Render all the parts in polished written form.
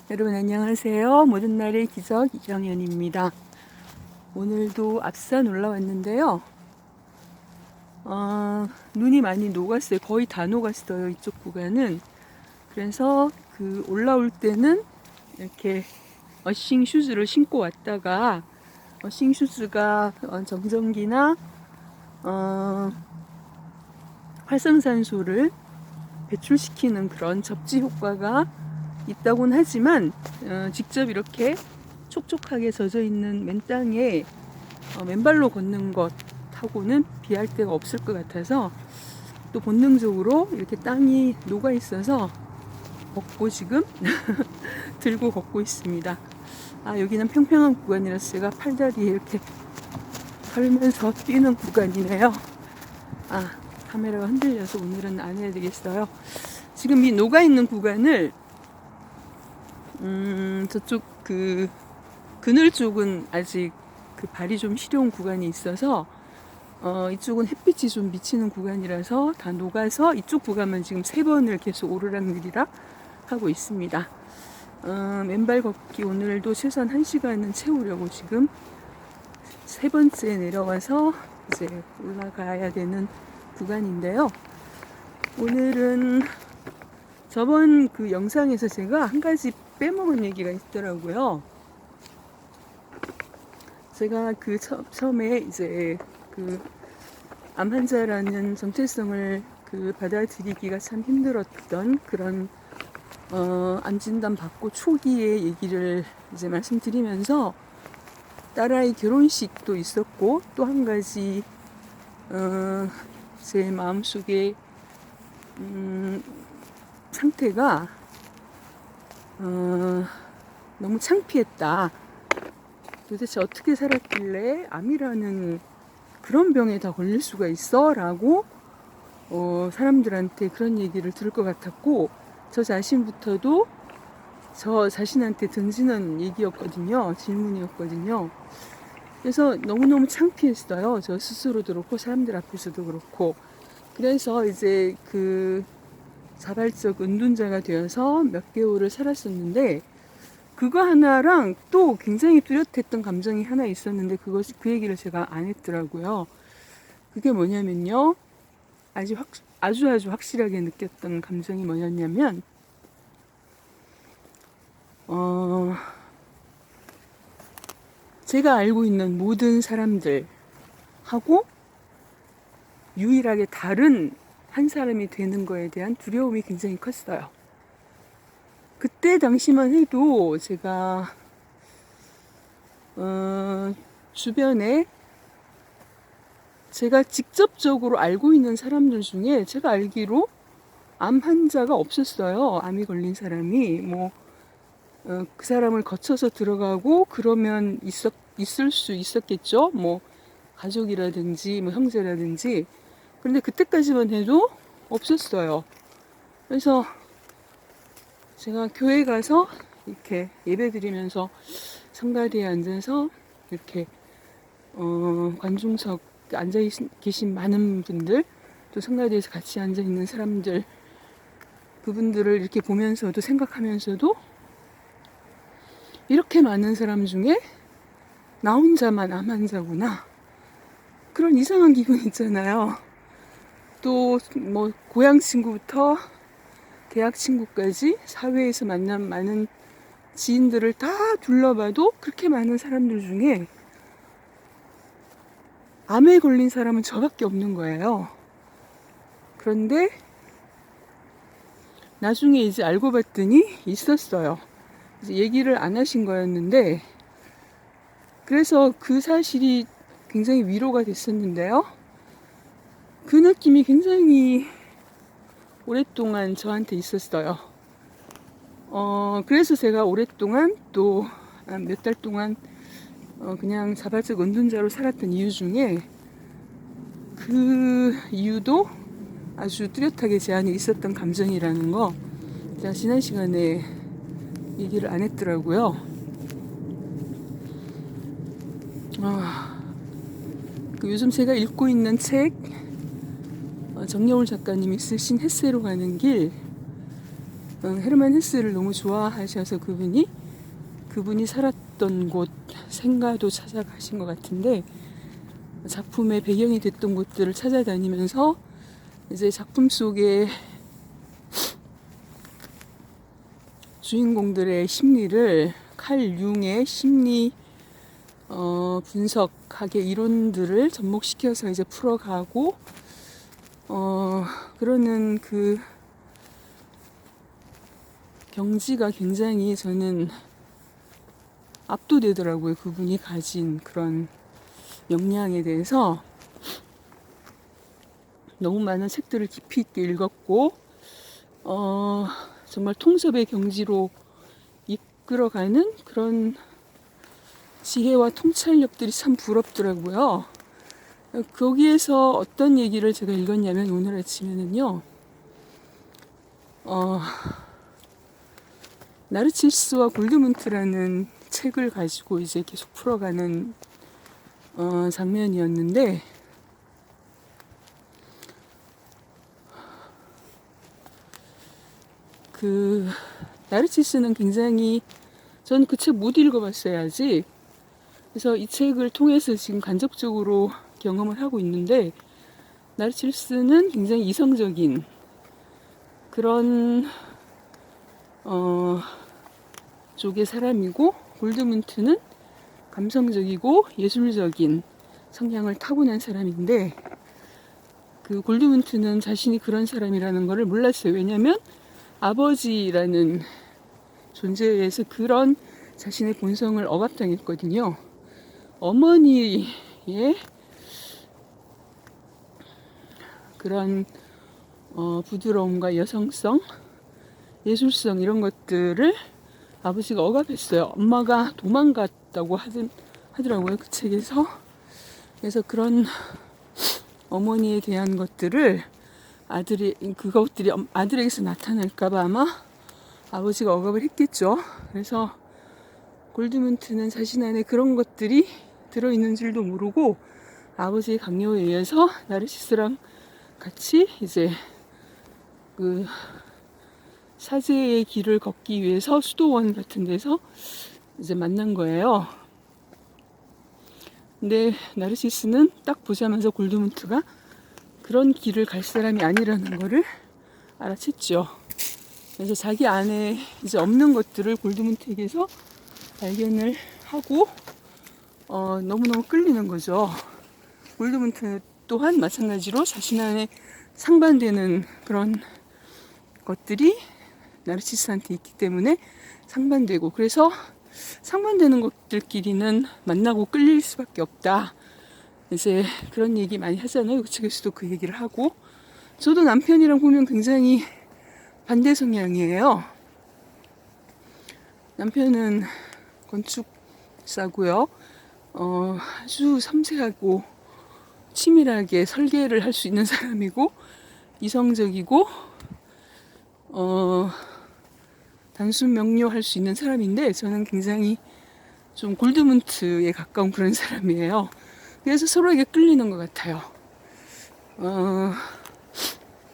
여러분 안녕하세요. 모든 날의 기적 이정현입니다. 오늘도 앞산 올라왔는데요. 눈이 많이 녹았어요. 거의 다 녹았어요. 이쪽 구간은. 그래서 그 올라올 때는 이렇게 어싱 슈즈를 신고 왔다가 어싱 슈즈가 정전기나 활성산소를 배출시키는 그런 접지 효과가 있다고는 하지만 직접 이렇게 촉촉하게 젖어 있는 맨 땅에 맨발로 걷는 것하고는 비할 데가 없을 것 같아서 또 본능적으로 이렇게 땅이 녹아 있어서 걷고 지금 들고 걷고 있습니다. 여기는 평평한 구간이라서 제가 팔다리에 이렇게 걸면서 뛰는 구간이네요. 카메라가 흔들려서 오늘은 안 해야 되겠어요. 지금 이 녹아 있는 구간을 저쪽 그 그늘 쪽은 아직 그 발이 좀 시려운 구간이 있어서 이쪽은 햇빛이 좀 미치는 구간이라서 다 녹아서 이쪽 구간만 지금 3번을 계속 오르락내리락 하고 있습니다. 맨발 걷기 오늘도 최소한 1시간은 채우려고 지금 3번째 내려와서 이제 올라가야 되는 구간인데요. 오늘은 저번 그 영상에서 제가 한 가지 빼먹은 얘기가 있더라고요. 제가 그 처음에 이제 그 암 환자라는 정체성을 그 받아들이기가 참 힘들었던 그런 암 진단 받고 초기의 얘기를 이제 말씀드리면서 딸아이 결혼식도 있었고 또 한 가지 제 마음속에 상태가 너무 창피했다. 도대체 어떻게 살았길래 암이라는 그런 병에 다 걸릴 수가 있어? 라고 사람들한테 그런 얘기를 들을 것 같았고 저 자신부터도 저 자신한테 던지는 얘기였거든요. 질문이었거든요. 그래서 너무너무 창피했어요. 저 스스로도 그렇고 사람들 앞에서도 그렇고. 그래서 이제 그 자발적 은둔자가 되어서 몇 개월을 살았었는데 그거 하나랑 또 굉장히 뚜렷했던 감정이 하나 있었는데 그 얘기를 제가 안 했더라고요. 그게 뭐냐면요. 아주 확실하게 느꼈던 감정이 뭐였냐면 제가 알고 있는 모든 사람들하고 유일하게 다른 한 사람이 되는 거에 대한 두려움이 굉장히 컸어요. 그때 당시만 해도 제가 주변에 제가 직접적으로 알고 있는 사람들 중에 제가 알기로 암 환자가 없었어요. 암이 걸린 사람이 그 사람을 거쳐서 들어가고 그러면 있을 수 있었겠죠. 가족이라든지 형제라든지. 그런데 그때까지만 해도 없었어요. 그래서 제가 교회 가서 이렇게 예배 드리면서 성가대에 앉아서 이렇게 관중석 앉아 계신 많은 분들 또 성가대에서 같이 앉아 있는 사람들 그분들을 이렇게 보면서도 생각하면서도 이렇게 많은 사람 중에 나 혼자만 암 환자구나 그런 이상한 기분 있잖아요. 또 고향 친구부터 대학 친구까지 사회에서 만난 많은 지인들을 다 둘러봐도 그렇게 많은 사람들 중에 암에 걸린 사람은 저밖에 없는 거예요. 그런데 나중에 이제 알고 봤더니 있었어요. 이제 얘기를 안 하신 거였는데 그래서 그 사실이 굉장히 위로가 됐었는데요. 그 느낌이 굉장히 오랫동안 저한테 있었어요. 그래서 제가 오랫동안 또 몇 달 동안 그냥 자발적 은둔자로 살았던 이유 중에 그 이유도 아주 뚜렷하게 제 안에 있었던 감정이라는 거 제가 지난 시간에 얘기를 안 했더라고요. 요즘 제가 읽고 있는 책 정여울 작가님이 쓰신 햇새로 가는 길 헤르만 헤스를 너무 좋아하셔서 그분이 살았던 곳 생가도 찾아가신 것 같은데, 작품의 배경이 됐던 곳들을 찾아다니면서 이제 작품 속에 주인공들의 심리를 칼 융의 심리 분석학의 이론들을 접목시켜서 이제 풀어가고 그러는 그 경지가 굉장히 저는 압도되더라고요. 그분이 가진 그런 역량에 대해서. 너무 많은 책들을 깊이 있게 읽었고 정말 통섭의 경지로 이끌어가는 그런 지혜와 통찰력들이 참 부럽더라고요. 거기에서 어떤 얘기를 제가 읽었냐면, 오늘 아침에는요, 나르치스와 골드문트라는 책을 가지고 이제 계속 풀어가는 장면이었는데, 그 나르치스는 굉장히, 저는 그 책 못 읽어봤어요 아직. 그래서 이 책을 통해서 지금 간접적으로 경험을 하고 있는데, 나르치스는 굉장히 이성적인 그런 쪽의 사람이고, 골드문트는 감성적이고 예술적인 성향을 타고난 사람인데, 그 골드문트는 자신이 그런 사람이라는 것을 몰랐어요. 왜냐하면 아버지라는 존재에 의해서 그런 자신의 본성을 억압당했거든요. 어머니의 그런 부드러움과 여성성, 예술성 이런 것들을 아버지가 억압했어요. 엄마가 도망갔다고 하더라고요, 그 책에서. 그래서 그런 어머니에 대한 것들을 그것들이 아들에게서 나타날까봐 아마 아버지가 억압을 했겠죠. 그래서 골드문트는 자신 안에 그런 것들이 들어있는 줄도 모르고 아버지의 강요에 의해서 나르시스랑 같이 이제 그 사제의 길을 걷기 위해서 수도원 같은 데서 이제 만난 거예요. 근데 나르시스는 딱 보자마자 골드문트가 그런 길을 갈 사람이 아니라는 거를 알아챘죠. 그래서 자기 안에 이제 없는 것들을 골드문트에게서 발견을 하고 너무너무 끌리는 거죠. 골드문트 또한 마찬가지로 자신 안에 상반되는 그런 것들이 나르시스한테 있기 때문에 상반되고, 그래서 상반되는 것들끼리는 만나고 끌릴 수밖에 없다. 이제 그런 얘기 많이 하잖아요. 그 책에서도 그 얘기를 하고, 저도 남편이랑 보면 굉장히 반대 성향이에요. 남편은 건축사고요. 아주 섬세하고 치밀하게 설계를 할 수 있는 사람이고, 이성적이고 단순 명료할 수 있는 사람인데, 저는 굉장히 좀 골드문트에 가까운 그런 사람이에요. 그래서 서로에게 끌리는 것 같아요.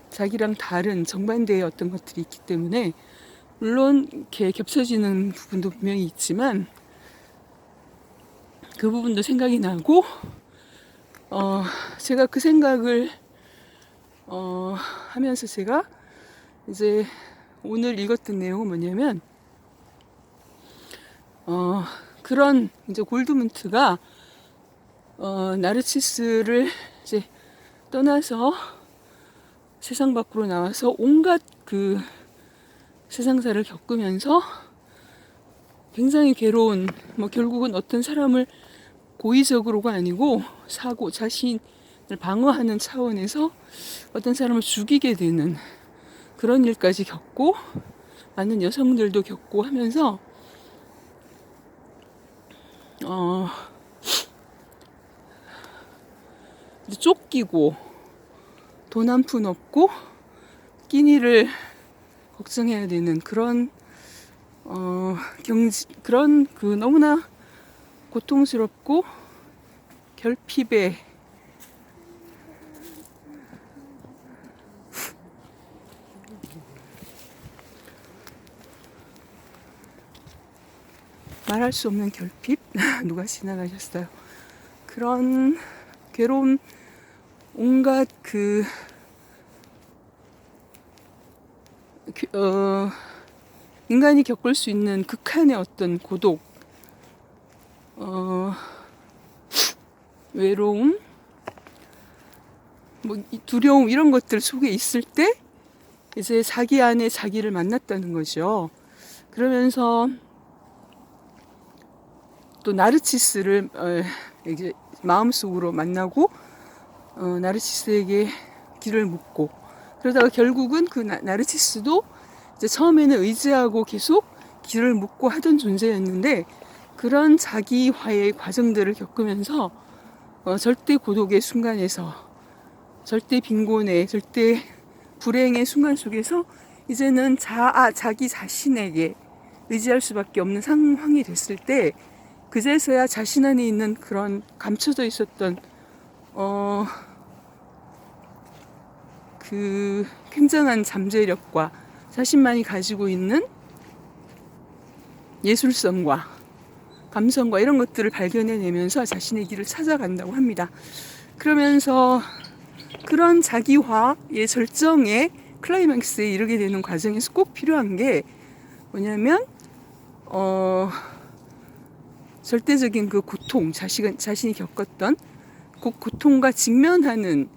자기랑 다른 정반대의 어떤 것들이 있기 때문에, 물론 이렇게 겹쳐지는 부분도 분명히 있지만 그 부분도 생각이 나고, 제가 그 생각을 하면서 제가 이제 오늘 읽었던 내용은 뭐냐면, 그런 이제 골드문트가 나르치스를 이제 떠나서 세상 밖으로 나와서 온갖 그 세상사를 겪으면서 굉장히 괴로운, 결국은 어떤 사람을 고의적으로가 아니고 자신을 방어하는 차원에서 어떤 사람을 죽이게 되는 그런 일까지 겪고, 많은 여성들도 겪고 하면서 쫓기고 돈 한 푼 없고 끼니를 걱정해야 되는 그런 그런 그 너무나 고통스럽고 결핍에 말할 수 없는 결핍? 누가 지나가셨어요. 그런 괴로운 온갖 인간이 겪을 수 있는 극한의 어떤 고독, 외로움, 뭐 두려움 이런 것들 속에 있을 때 이제 자기 안에 자기를 만났다는 거죠. 그러면서 또 나르치스를 이제 마음속으로 만나고 나르치스에게 길을 묻고 그러다가 결국은 그 나르치스도 이제 처음에는 의지하고 계속 길을 묻고 하던 존재였는데 그런 자기화의 과정들을 겪으면서 절대 고독의 순간에서 절대 빈곤의 절대 불행의 순간 속에서 이제는 자기 자신에게 의지할 수밖에 없는 상황이 됐을 때 그제서야 자신 안에 있는 그런 감춰져 있었던 그 굉장한 잠재력과 자신만이 가지고 있는 예술성과 감성과 이런 것들을 발견해내면서 자신의 길을 찾아간다고 합니다. 그러면서 그런 자기화의 절정의 클라이맥스에 이르게 되는 과정에서 꼭 필요한 게 뭐냐면 절대적인 그 고통, 자신이 겪었던 그 고통과 직면하는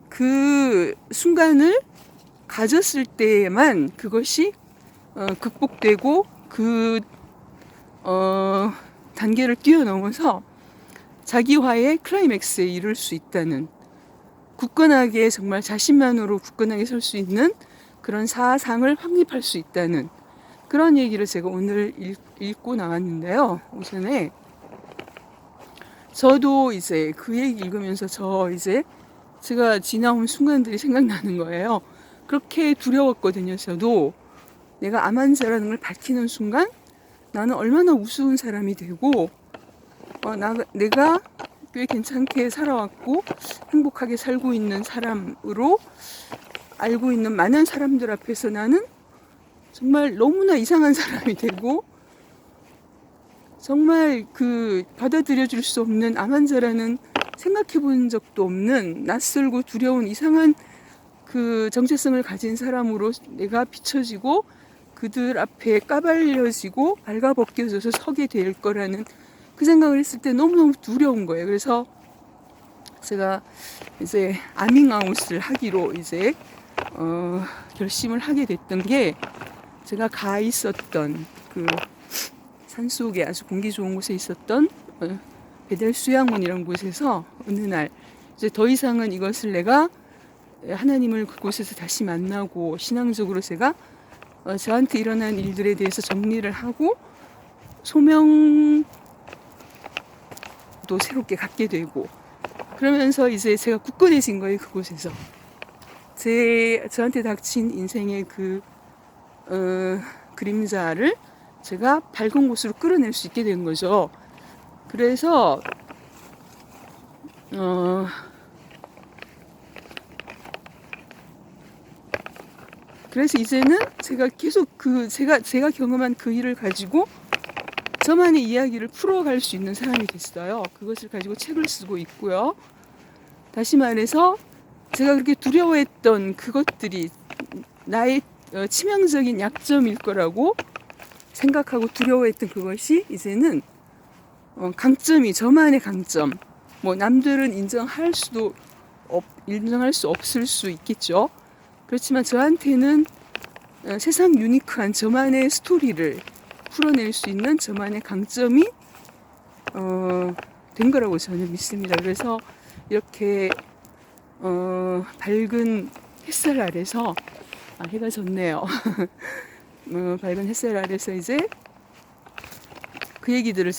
그 순간을 가졌을 때에만 그것이 극복되고 그 단계를 뛰어넘어서 자기화의 클라이맥스에 이를 수 있다는, 굳건하게 정말 자신만으로 굳건하게 설 수 있는 그런 사상을 확립할 수 있다는 그런 얘기를 제가 오늘 읽고 나왔는데요. 오전에 저도 이제 그 얘기 읽으면서 제가 지나온 순간들이 생각나는 거예요. 그렇게 두려웠거든요. 저도 내가 암 환자라는 걸 밝히는 순간 나는 얼마나 우스운 사람이 되고 내가 꽤 괜찮게 살아왔고 행복하게 살고 있는 사람으로 알고 있는 많은 사람들 앞에서 나는 정말 너무나 이상한 사람이 되고 정말 받아들여 줄 수 없는 암 환자라는 생각해 본 적도 없는 낯설고 두려운 이상한 그 정체성을 가진 사람으로 내가 비춰지고 그들 앞에 까발려지고 발가벗겨져서 서게 될 거라는 그 생각을 했을 때 너무너무 두려운 거예요. 그래서 제가 이제 아밍아웃을 하기로 이제 결심을 하게 됐던 게, 제가 가 있었던 그 산속에 아주 공기 좋은 곳에 있었던 베델 수양원이라는 곳에서 어느 날 이제 더 이상은 이것을 내가 하나님을 그곳에서 다시 만나고 신앙적으로 제가 저한테 일어난 일들에 대해서 정리를 하고 소명도 새롭게 갖게 되고 그러면서 이제 제가 굳건해진 거예요. 그곳에서 저한테 닥친 인생의 그 그림자를 제가 밝은 곳으로 끌어낼 수 있게 된 거죠. 그래서 이제는 제가 계속 제가 경험한 그 일을 가지고 저만의 이야기를 풀어갈 수 있는 사람이 됐어요. 그것을 가지고 책을 쓰고 있고요. 다시 말해서 제가 그렇게 두려워했던 그것들이 나의 치명적인 약점일 거라고 생각하고 두려워했던 그것이 이제는 강점이, 저만의 강점, 뭐 남들은 인정할 수 없을 수 있겠죠. 그렇지만 저한테는 세상 유니크한 저만의 스토리를 풀어낼 수 있는 저만의 강점이 된 거라고 저는 믿습니다. 그래서 이렇게 밝은 햇살 아래서 해가 졌네요. 밝은 햇살 아래서 이제 그 얘기들을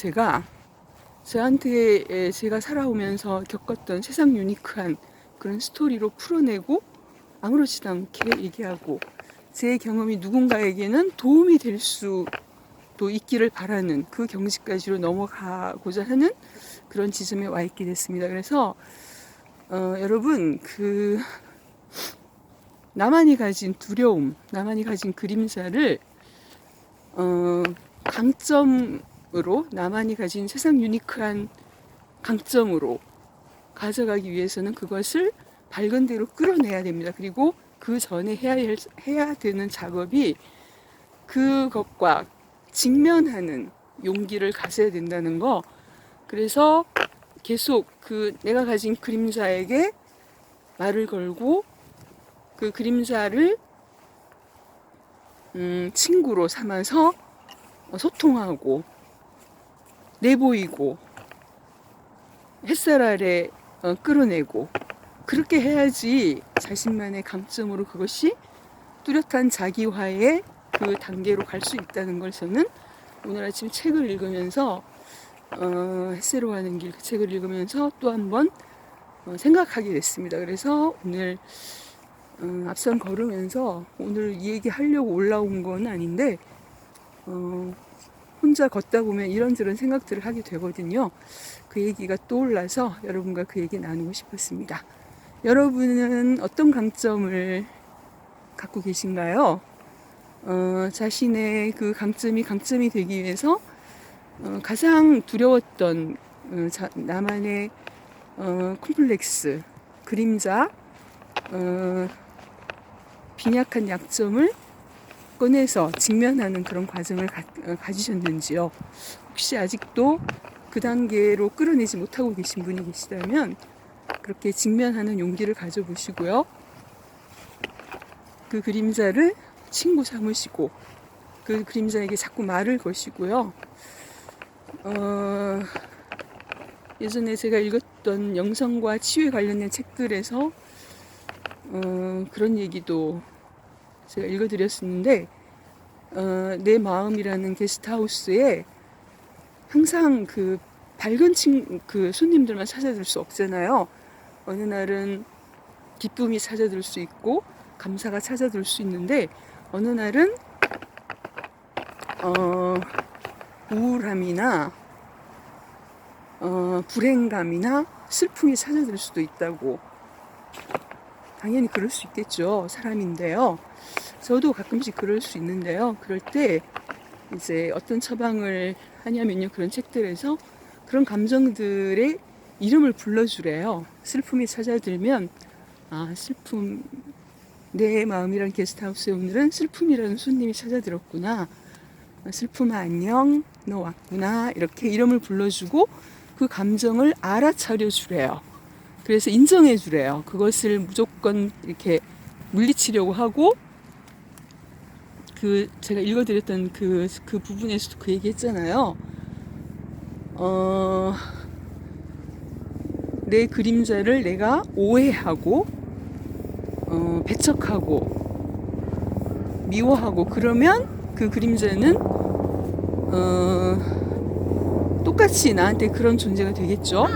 저한테 제가 살아오면서 겪었던 세상 유니크한 그런 스토리로 풀어내고 아무렇지도 않게 얘기하고 제 경험이 누군가에게는 도움이 될 수도 있기를 바라는 그 경지까지로 넘어가고자 하는 그런 지점에 와 있게 됐습니다. 그래서 여러분 나만이 가진 두려움, 나만이 가진 그림자를 강점으로 나만이 가진 세상 유니크한 강점으로 가져가기 위해서는 그것을 밝은 대로 끌어내야 됩니다. 그리고 그 전에 해야 되는 작업이 그것과 직면하는 용기를 가져야 된다는 거. 그래서 계속 그 내가 가진 그림자에게 말을 걸고 그 그림자를 친구로 삼아서 소통하고 내보이고 햇살 아래 끌어내고 그렇게 해야지 자신만의 강점으로 그것이 뚜렷한 자기화의 그 단계로 갈 수 있다는 걸 저는 오늘 아침 책을 읽으면서 햇새로 가는 길 그 책을 읽으면서 또 한 번 생각하게 됐습니다. 그래서 오늘 앞선 걸으면서 오늘 이 얘기 하려고 올라온 건 아닌데 혼자 걷다 보면 이런저런 생각들을 하게 되거든요. 그 얘기가 떠올라서 여러분과 그 얘기 나누고 싶었습니다. 여러분은 어떤 강점을 갖고 계신가요? 자신의 그 강점이 되기 위해서 가장 두려웠던 나만의 콤플렉스, 그림자, 빈약한 약점을 꺼내서 직면하는 그런 과정을 가지셨는지요? 혹시 아직도 그 단계로 끌어내지 못하고 계신 분이 계시다면 그렇게 직면하는 용기를 가져보시고요. 그 그림자를 친구 삼으시고 그 그림자에게 자꾸 말을 거시고요. 예전에 제가 읽었던 영성과 치유에 관련된 책들에서 그런 얘기도 제가 읽어드렸었는데 내 마음이라는 게스트하우스에 항상 그 밝은 그 손님들만 찾아들 수 없잖아요. 어느 날은 기쁨이 찾아들 수 있고 감사가 찾아들 수 있는데 어느 날은 우울함이나 불행감이나 슬픔이 찾아들 수도 있다고. 당연히 그럴 수 있겠죠. 사람인데요. 저도 가끔씩 그럴 수 있는데요. 그럴 때 이제 어떤 처방을 하냐면요. 그런 책들에서 그런 감정들의 이름을 불러주래요. 슬픔이 찾아들면 슬픔, 내 마음이란 게스트하우스에 오늘은 슬픔이라는 손님이 찾아들었구나. 슬픔아 안녕, 너 왔구나. 이렇게 이름을 불러주고 그 감정을 알아차려 주래요. 그래서 인정해 주래요. 그것을 무조건 이렇게 물리치려고 하고 제가 읽어드렸던 그 부분에서도 그 얘기 했잖아요. 내 그림자를 내가 오해하고 배척하고 미워하고 그러면 그 그림자는 똑같이 나한테 그런 존재가 되겠죠.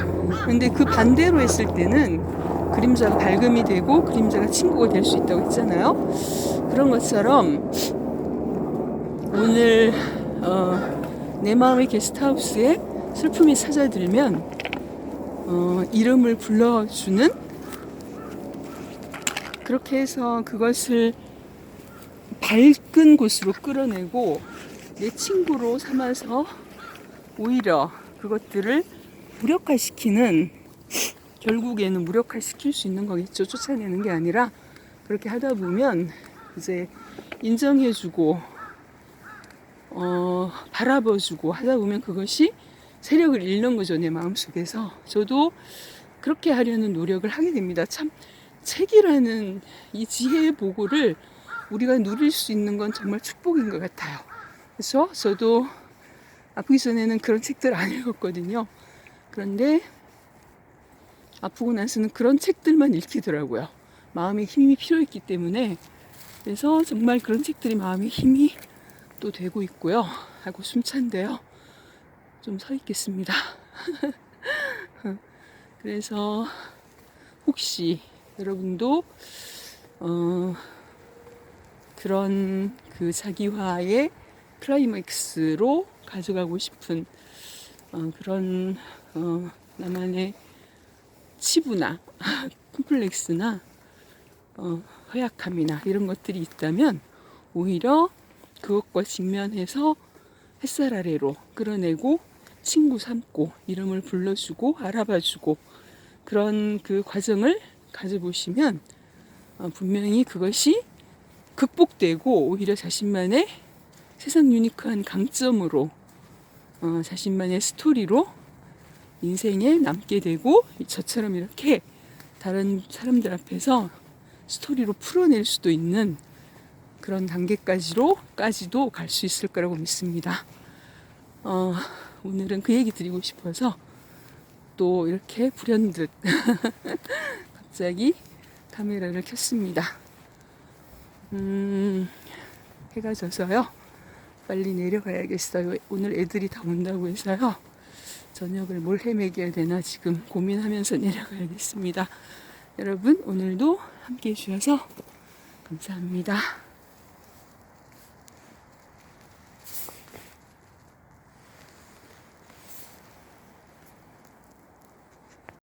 근데 그 반대로 했을 때는 그림자가 밝음이 되고 그림자가 친구가 될 수 있다고 했잖아요. 그런 것처럼 오늘 내 마음의 게스트하우스에 슬픔이 찾아들면 이름을 불러주는, 그렇게 해서 그것을 밝은 곳으로 끌어내고 내 친구로 삼아서 오히려 그것들을 무력화시키는, 결국에는 무력화시킬 수 있는 거겠죠. 쫓아내는 게 아니라 그렇게 하다 보면 이제 인정해주고 바라봐주고 하다 보면 그것이 세력을 잃는 거죠. 내 마음속에서. 저도 그렇게 하려는 노력을 하게 됩니다. 참 책이라는 이 지혜의 보고를 우리가 누릴 수 있는 건 정말 축복인 것 같아요. 그래서 저도 아프기 전에는 그런 책들 안 읽었거든요. 그런데 아프고 나서는 그런 책들만 읽히더라고요. 마음에 힘이 필요했기 때문에. 그래서 정말 그런 책들이 마음에 힘이 또 되고 있고요. 아이고 숨찬데요. 좀 서 있겠습니다. 그래서 혹시 여러분도 그런 그 자기화의 클라이맥스로 가져가고 싶은 그런 나만의 치부나 콤플렉스나 허약함이나 이런 것들이 있다면 오히려 그것과 직면해서 햇살 아래로 끌어내고 친구 삼고 이름을 불러주고 알아봐주고 그런 그 과정을 가져보시면 분명히 그것이 극복되고 오히려 자신만의 세상 유니크한 강점으로 자신만의 스토리로 인생에 남게 되고 저처럼 이렇게 다른 사람들 앞에서 스토리로 풀어낼 수도 있는 그런 단계까지도 갈 수 있을 거라고 믿습니다. 오늘은 그 얘기 드리고 싶어서 또 이렇게 불현듯 갑자기 카메라를 켰습니다. 해가 져서요. 빨리 내려가야겠어요. 오늘 애들이 다 온다고 해서요. 저녁을 뭘 해먹여야 되나 지금 고민하면서 내려가야겠습니다. 여러분 오늘도 함께 해주셔서 감사합니다.